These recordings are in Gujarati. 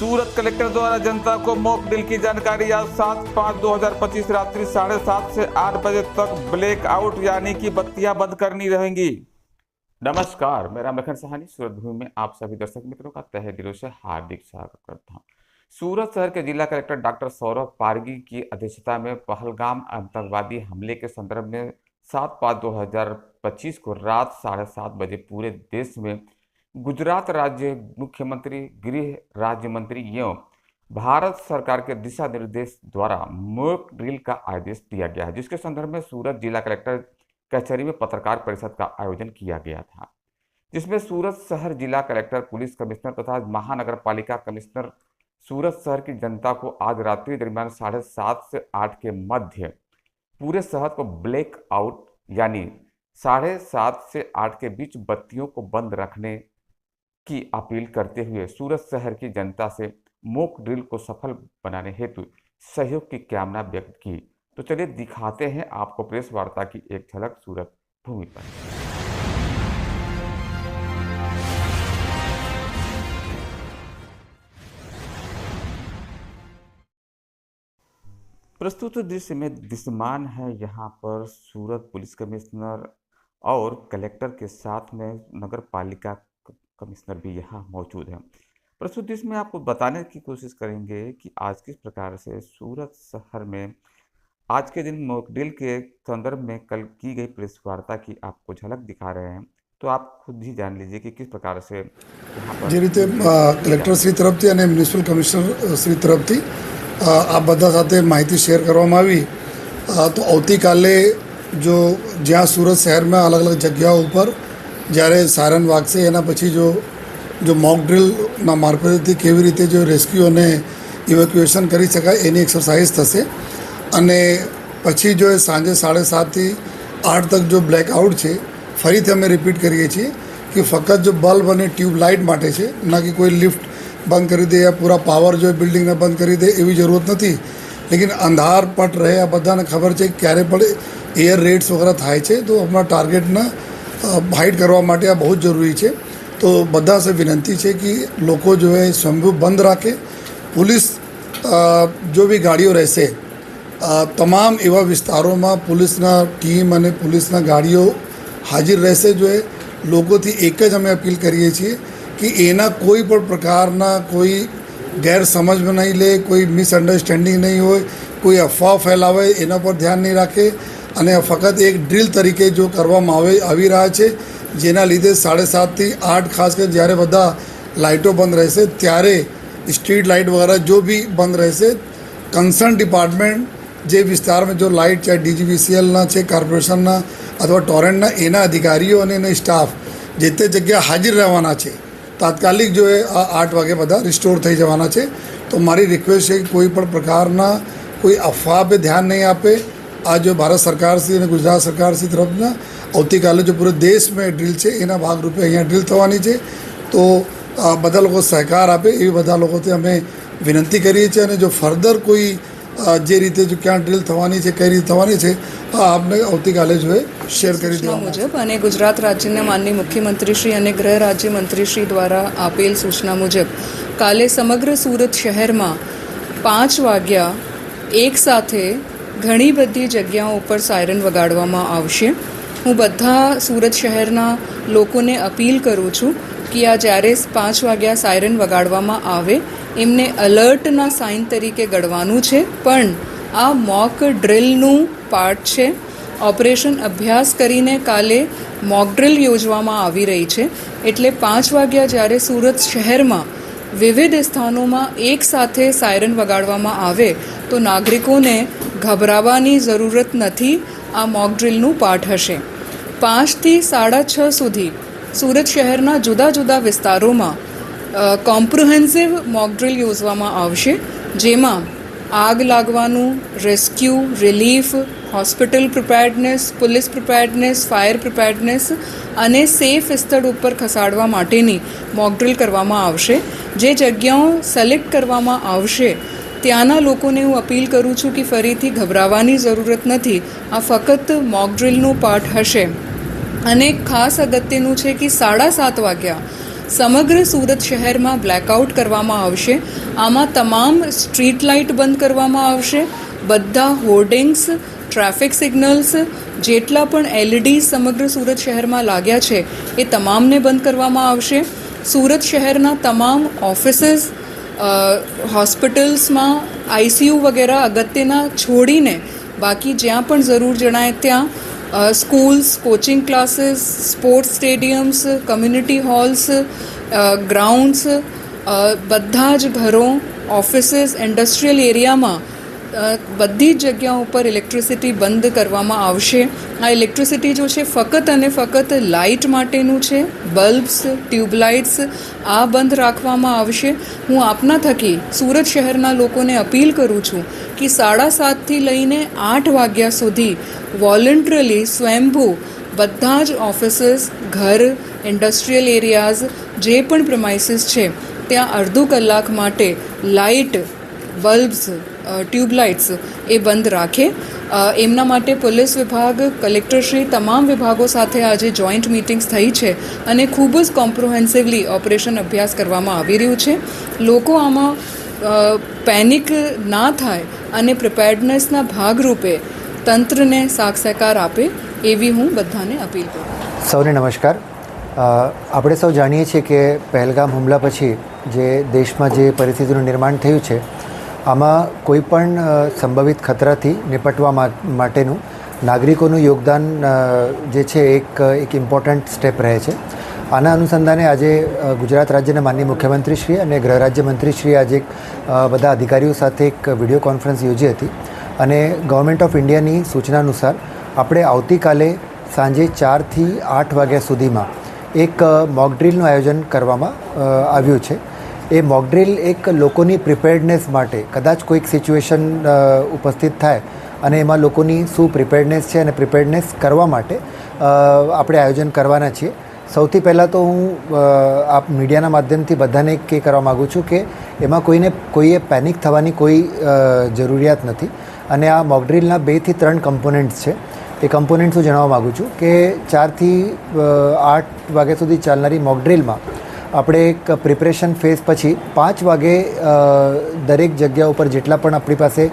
सूरत कलेक्टर द्वारा जनता को मॉक ड्रिल की जानकारी। आज 7/5/2025 रात्रि 7:30 से 8 बजे तक ब्लैकआउट यानी कि बत्तियां बंद करनी रहेंगी। नमस्कार, मेरा मखन सहानी सूरत भूमि में आप सभी दर्शक मित्रों का तहे दिलों से हार्दिक स्वागत करता हूं। सूरत शहर के जिला कलेक्टर डॉक्टर सौरभ पारगी की अध्यक्षता में पहलगाम आतंकवादी हमले के संदर्भ में 7/5/2025 को रात 7:30 बजे पूरे देश में गुजरात राज्य मुख्यमंत्री, गृह राज्य मंत्री एवं भारत सरकार के दिशा निर्देश द्वारा मॉक ड्रिल का आदेश दिया गया है, जिसके संदर्भ में सूरत जिला कलेक्टर कचहरी में पत्रकार परिषद का आयोजन किया गया था, जिसमें सूरत शहर जिला कलेक्टर, पुलिस कमिश्नर तथा महानगर पालिका कमिश्नर सूरत शहर की जनता को आज रात्रि दरमियान 7:30 से 8 के मध्य पूरे शहर को ब्लैक आउट यानी 7:30 से 8 के बीच बत्तियों को बंद रखने की अपील करते हुए सूरत शहर की जनता से मॉक ड्रिल को सफल बनाने हेतु सहयोग की कामना व्यक्त की। तो चलिए दिखाते हैं आपको प्रेस वार्ता की एक झलक सूरत भूमि पर। प्रस्तुत दृश्य में दृश्यमान है यहाँ पर सूरत पुलिस कमिश्नर और कलेक्टर के साथ में नगर पालिका कमिश्नर भी यहाँ मौजूद हैं। प्रस्तुत दृश्य में आपको बताने की कोशिश करेंगे कि आज किस प्रकार से सूरत शहर में आज के दिन मॉक ड्रिल के संदर्भ में कल की गई प्रेस वार्ता की आपको झलक दिखा रहे हैं। तो आप खुद ही जान लीजिए कि किस प्रकार से જે રીતે કલેક્ટર શ્રી તરફથી અને મ્યુનિસિપલ કમિશનર શ્રી તરફથી આ બધા સાથે માહિતી શેર કરવામાં આવી, તો આવતીકાલે જો જ્યાં સુરત શહેરમાં અલગ અલગ જગ્યાઓ ઉપર જ્યારે સાયરન વાગશે એના પછી જો મોક ડ્રિલના મારફતથી કેવી રીતે જો રેસ્ક્યુ અને ઇવેક્યુએશન કરી શકાય એની એક્સરસાઇઝ થશે। અને પછી જો સાંજે 7:30 થી 8 તક જો બ્લેકઆઉટ છે, ફરીથી અમે રિપીટ કરીએ છીએ कि फकत जो बल्ब और ट्यूब लाइट माटे छे, ना कि कोई लिफ्ट बंद कर दे या पूरा पावर जो बिल्डिंग ने बंद कर दे एवी जरूरत नहीं। लेकिन अंधार पट रहे आ बधाने खबर है क्यारे पण एयर रेड्स वगैरह थाय छे, तो अपना टार्गेट ने हाइड करवा माटे आ बहुत जरूरी है। तो बधा से विनंती है कि लोग जो है स्वयं बंद राखे। पुलिस जो भी गाड़ियों रहशे तमाम एवा विस्तारों में पुलिसना टीम और पुलिसना गाड़ियों हाजिर रहशे। जो है लोगोथी एक ज अमे अपील करीए छीए कि एना कोई पण प्रकारना कोई गैरसमझ में नहीं ले, कोई मिसअंडरस्टेन्डिंग नहीं हो, कोई अफवाह फैलावे एना पर ध्यान नहीं राखे। अने फकत एक ड्रिल तरीके जो करवामां आवी रह्या छे, जेना लीधे 7:30 થી 8 खास कर ज्यारे बधा लाइटों बंद रहेशे त्यारे स्ट्रीट लाइट वगैरह जो भी बंद रहेशे, कंसर्न डिपार्टमेंट जे विस्तार में जो लाइट चाहे DGVCL छे, कॉर्पोरेशनना अथवा टोरेंटना एना अधिकारीओ अने एना स्टाफ जे ते जग्या हाजिर रहेवाना छे, तात्कालिक जो है 8 वागे बधा रिस्टोर थई जवाना छे। तो मारी रिक्वेस्ट है कि कोई पण प्रकारना कोई अफवाह पे ध्यान नहीं आपे। आ जो भारत सरकार श्री अने गुजरात सरकार श्री तरफना आवतीकाले जो पूरे देश में ड्रिल छे एना भागरूपे अहींया ड्रिल थवानी छे। तो बधा लोको सहकार आपे एवी बधा लोकोथी अमे विनंती करीए छीए। अने जो फर्दर कोई जे रीते जो क्या ड्रिल थवानी है, कई रीते थवानी है, आपने आवतीकाले जो है शेर करी देवा मुजब अने गुजरात राज्यना माननीय मुख्यमंत्री श्री अने गृह राज्य मंत्री श्री द्वारा आपेल सूचना मुजब काले समग्र सूरत शहर में 5 वाग्या एक साथे घणी बधी जग्याओं पर सायरन वगाड़वामां आवशे। हूँ बधा सूरत शहरना लोकोने अपील करूँ छूँ कि आ ज्यारे 5 वाग्या सायरन वगाड़वामां आवे एमने अलर्टना साइन तरीके गणवानुं छे, पण आ मॉक ड्रिलनुं पार्ट छे। ऑपरेशन अभ्यास करीने काले मॉक ड्रिल योजवामां आवी रही छे, एटले 5 वाग्या ज्यारे सूरत शहेरमां विविध स्थानों एक साथे सायरन वगाड़वामां आवे तो नागरिकोने गभरावानी जरूरत नहीं। आ मॉक ड्रिलनुं पार्ट हशे। 5 થી 6:30 सुधी सूरत शहरना जुदा जुदा विस्तारों में कॉम्प्रिहेन्सिव मॉक ड्रिल योजवामां आवशे, जेमां आग लागवानुं, rescue, relief, hospital preparedness, police preparedness, fire preparedness अने सेफ स्थळ पर खसाडवा माटेनी मॉक ड्रिल करवामां आवशे। जे जग्याओ सिलेक्ट करवामां आवशे ત્યાંના લોકોને હું અપીલ કરું છું કે ફરીથી ગભરાવાની જરૂરત નથી। આ ફક્ત મોક ડ્રિલનું પાર્ટ હશે। અને ખાસ અગત્યનું છે કે 7:30 વાગ્યા સમગ્ર સુરત શહેરમાં બ્લેકઆઉટ કરવામાં આવશે. આમાં તમામ સ્ટ્રીટ લાઇટ બંધ કરવામાં આવશે. બધા હોર્ડિંગ્સ, ટ્રાફિક સિગ્નલ્સ, જેટલા પણ એલઈડી સમગ્ર સુરત શહેરમાં લાગ્યા છે એ તમામને બંધ કરવામાં આવશે. સુરત શહેરના તમામ ઓફિસીસ, હોસ્પિટલ્સમાં આઈસીયુ વગેરે અગત્યના છોડીને બાકી જ્યાં પણ જરૂર જણાય ત્યાં schools, coaching classes, sports સ્ટેડિયમ્સ, community holes, grounds, બધા જ ઘરો, ઓફિસીસ, ઇન્ડસ્ટ્રીયલ એરિયામાં બધી જ જગ્યાઓ ઉપર ઇલેક્ટ્રિસિટી બંધ કરવામાં આવશે. આ ઇલેક્ટ્રિસિટી જો છે ફક્ત અને ફક્ત લાઇટ માટેનું છે. બલ્બ્સ, ટ્યુબલાઇટ્સ આ બંધ રાખવામાં આવશે. હું આપના થકી સુરત શહેરના લોકોને અપીલ કરું છું કે 7:30થી લઈને 8 વાગ્યા સુધી વોલન્ટરીલી સ્વયંભૂ બધા જ ઓફિસીસ, ઘર, ઇન્ડસ્ટ્રીયલ એરિયાઝ, જે પણ પ્રિમાઇસીસ છે ત્યાં અડધો કલાક માટે લાઇટ, બલ્બ્સ, ટ્યુબલાઇટ્સ એ બંધ રાખે. એમના માટે પોલીસ વિભાગ, કલેક્ટરશ્રી, તમામ વિભાગો સાથે આજે જોઈન્ટ મિટિંગ્સ થઈ છે અને ખૂબ જ કોમ્પ્રિહેન્સિવલી ઓપરેશન અભ્યાસ કરવામાં આવી રહ્યું છે. લોકો આમાં પેનિક ના થાય અને પ્રિપેર્ડનેસના ભાગરૂપે તંત્રને સાથ સહકાર આપે એવી હું બધાને અપીલ કરું. સૌને નમસ્કાર. આપણે સૌ જાણીએ છીએ કે પહેલગામ હુમલા પછી જે દેશમાં જે પરિસ્થિતિનું નિર્માણ થયું છે આમાં કોઈ પણ સંભવિત ખતરાથી નિપટવા માટેનું નાગરિકોનું યોગદાન જે છે એક ઇમ્પોર્ટન્ટ સ્ટેપ રહે છે. આના અનુસંધાને આજે ગુજરાત રાજ્યના માનનીય મુખ્યમંત્રીશ્રી અને ગૃહ રાજ્યમંત્રીશ્રી આજે બધા અધિકારીઓ સાથે એક વિડીયો કોન્ફરન્સ યોજી હતી અને ગવર્મેન્ટ ઓફ ઇન્ડિયાની સૂચના અનુસાર આપણે આવતીકાલે સાંજે 4થી 8 વાગ્યા સુધીમાં એક મોક ડ્રીલનું આયોજન કરવામાં આવ્યું છે. એ મોકડ્રીલ એક લોકોની પ્રિપેર્ડનેસ માટે, કદાચ કોઈક સિચ્યુએશન ઉપસ્થિત થાય અને એમાં લોકોની શું પ્રિપેર્ડનેસ છે અને પ્રિપેર્ડનેસ કરવા માટે આપણે આયોજન કરવાના છીએ. સૌથી પહેલાં તો હું આપ મીડિયાના માધ્યમથી બધાને એ કરવા માગું છું કે એમાં કોઈએ પેનિક થવાની કોઈ જરૂરિયાત નથી અને આ મોકડ્રીલના 2 થી 3 કમ્પોનન્ટ્સ છે. એ કમ્પોનન્ટ્સ હું જણાવવા માગું છું કે 4 થી 8 વાગ્યા સુધી ચાલનારી મોકડ્રીલમાં આપણે એક પ્રિપરેશન ફેઝ પછી 5 વાગે દરેક જગ્યા ઉપર જેટલા પણ આપણી પાસે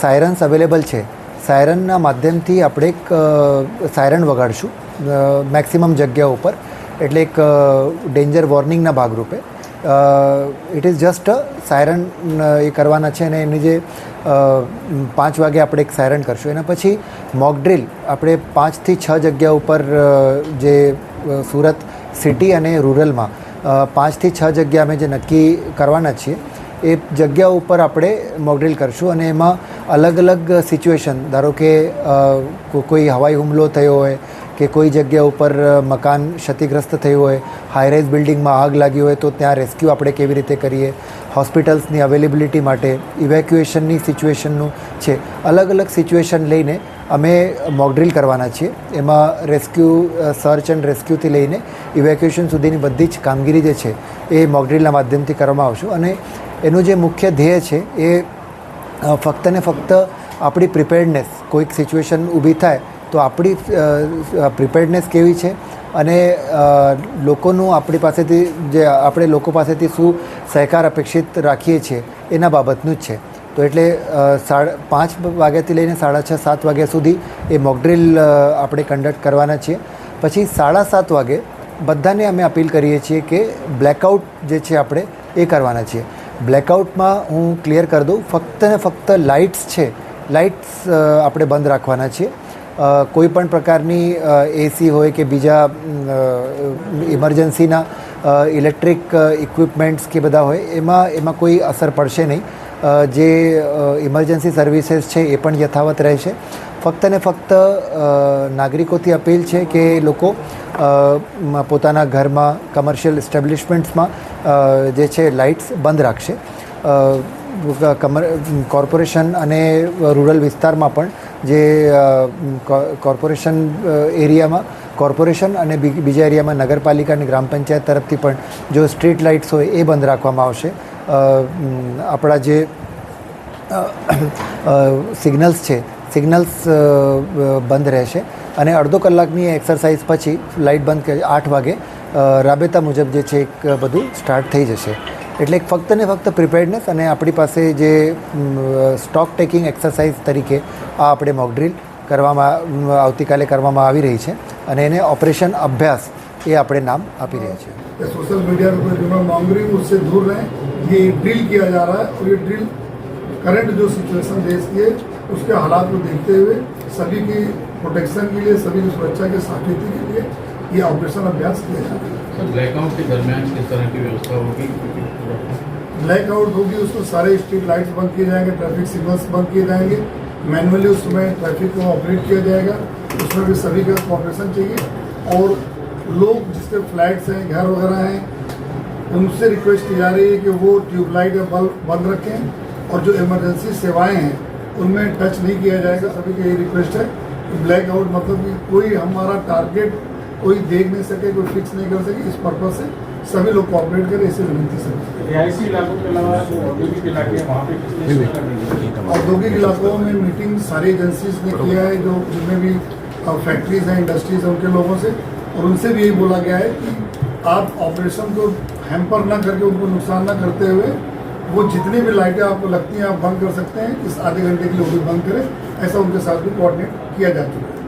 સાયરન્સ અવેલેબલ છે, સાયરનના માધ્યમથી આપણે એક સાયરન વગાડશું મેક્સિમમ જગ્યાઓ ઉપર, એટલે એક ડેન્જર વોર્નિંગના ભાગરૂપે. ઇટ ઇઝ જસ્ટ સાયરન એ કરવાના છે અને એની જે 5 વાગે આપણે એક સાયરન કરશું. એના પછી મોક ડ્રીલ આપણે 5 થી 6 જગ્યા ઉપર જે સુરત સિટી અને રૂરલમાં 5 થી 6 જગ્યા અમે જે નક્કી કરવાના છીએ એ જગ્યા ઉપર આપણે મોકડ્રીલ કરશું અને એમાં અલગ અલગ સિચ્યુએશન, ધારો કે કોઈ હવાઈ હુમલો થયો હોય કે કોઈ જગ્યા ઉપર મકાન ક્ષતિગ્રસ્ત થયું હોય, હાઈરાઇઝ બિલ્ડિંગમાં આગ લાગી હોય તો ત્યાં રેસ્ક્યુ આપણે કેવી રીતે કરીએ, હોસ્પિટલ્સની અવેલેબિલિટી માટે, ઇવેક્યુએશનની સિચ્યુએશનનું છે, અલગ અલગ સિચ્યુએશન લઈને અમે મોકડ્રીલ કરવાના છીએ. એમાં રેસ્ક્યુ, સર્ચ એન્ડ રેસ્ક્યુથી લઈને ઇવેક્યુએશન સુધીની બધી જ કામગીરી જે છે એ મોકડ્રીલના માધ્યમથી કરવામાં આવશે અને એનું જે મુખ્ય ધ્યેય છે એ ફક્ત ને ફક્ત આપણી પ્રિપેર્ડનેસ, કોઈક સિચ્યુએશન ઊભી થાય તો આપણી પ્રિપેર્ડનેસ કેવી છે અને લોકોનું આપણી પાસેથી જે આપણે લોકો પાસેથી શું સહકાર અપેક્ષિત રાખીએ છીએ એના બાબતનું જ છે. તો એટલે 5 વાગ્યાથી લઈને 6:30-7 વાગ્યા સુધી એ મોકડ્રીલ આપણે કન્ડક્ટ કરવાના છીએ. પછી 7:30 વાગે બધાને અમે અપીલ કરીએ છીએ કે બ્લેકઆઉટ જે છે આપણે એ કરવાના છીએ. બ્લેકઆઉટમાં હું ક્લિયર કરી દઉં, ફક્ત ને ફક્ત લાઇટ્સ છે, લાઇટ્સ આપણે બંધ રાખવાના છીએ. કોઈ પણ પ્રકારની એસી હોય કે બીજા ઇમરજન્સીના ઇલેક્ટ્રિક ઇક્વિપમેન્ટ્સ કે બધા હોય એમાં કોઈ અસર પડશે નહીં. જે ઇમરજન્સી સર્વિસીસ છે એ પણ યથાવત રહેશે. ફક્ત ને ફક્ત નાગરિકોથી અપીલ છે કે લોકો પોતાના ઘરમાં, કમર્શિયલ એસ્ટેબ્લિશમેન્ટ્સમાં જે છે લાઇટ્સ બંધ રાખશે. કોર્પોરેશન અને રૂરલ વિસ્તારમાં પણ જે કોર્પોરેશન એરિયામાં કોર્પોરેશન અને બીજા એરિયામાં નગરપાલિકા અને ગ્રામ પંચાયત તરફથી પણ જો સ્ટ્રીટ લાઇટ્સ હોય એ બંધ રાખવામાં આવશે. આપણા જે સિગ્નલ્સ છે, સિગ્નલ્સ બંધ રહેશે અને અડધો કલાકની એક્સરસાઇઝ પછી લાઇટ બંધ 8 વાગે રાબેતા મુજબ જે છે એક બધું સ્ટાર્ટ થઈ જશે. એટલે ફક્ત ને ફક્ત પ્રિપેર્ડનેસ અને આપણી પાસે જે સ્ટોક ટેકિંગ એક્સરસાઇઝ તરીકે આ આપણે મોક ડ્રીલ આવતીકાલે કરવામાં આવી રહી છે અને એને ઓપરેશન અભ્યાસ એ આપણે નામ આપી રહ્યા છીએ. सोशल मीडिया पे कोई र्यूमर मॉन्गरिंग उससे दूर रहें. ये ड्रिल किया जा रहा है और ये ड्रिल करंट जो सिचुएशन देश की है उसके हालात को देखते हुए सभी की प्रोटेक्शन के लिए, सभी की सुरक्षा के साथित्य के लिए ये ऑपरेशन अभ्यास किया जा रहा है. सर ब्लैकआउट के दरमियान किस तरह की व्यवस्था होगी? ब्लैकआउट होगी उसमें सारे स्ट्रीट लाइट्स बंद किए जाएंगे, ट्रैफिक सिग्नल्स बंद किए जाएंगे, मैनुअली उसमें ट्रैफिक को ऑपरेट किया जाएगा. उसमें भी सभी का कॉपरेशन चाहिए. और लोग जिसके फ्लैट्स हैं, घर वगैरह हैं, उनसे रिक्वेस्ट की जा रही है कि वो ट्यूबलाइट या बल्ब बंद रखें और जो इमरजेंसी सेवाएं हैं उनमें टच नहीं किया जाएगा. सभी की यही रिक्वेस्ट है कि ब्लैकआउट मतलब कि कोई हमारा टारगेट कोई देख नहीं सके, कोई फिक्स नहीं कर सके, इस पर्पज से सभी लोग कोऑपरेट करें, इसे विनती से. रिहायशी इलाकों के अलावा जो औद्योगिक इलाके हैं वहाँ पे औद्योगिक इलाकों में मीटिंग सारी एजेंसीज ने किया है, जो जिनमें भी फैक्ट्रीज हैं, इंडस्ट्रीज हैं, उनके लोगों से, और उनसे भी यही बोला गया है कि आप ऑपरेशन को हैम्पर ना करके, उनको नुकसान ना करते हुए, वो जितनी भी लाइटें आपको लगती हैं आप बंद कर सकते हैं, इस आधे घंटे के लिए वो भी बंद करें. ऐसा उनके साथ भी कोऑर्डिनेट किया जा चुका है.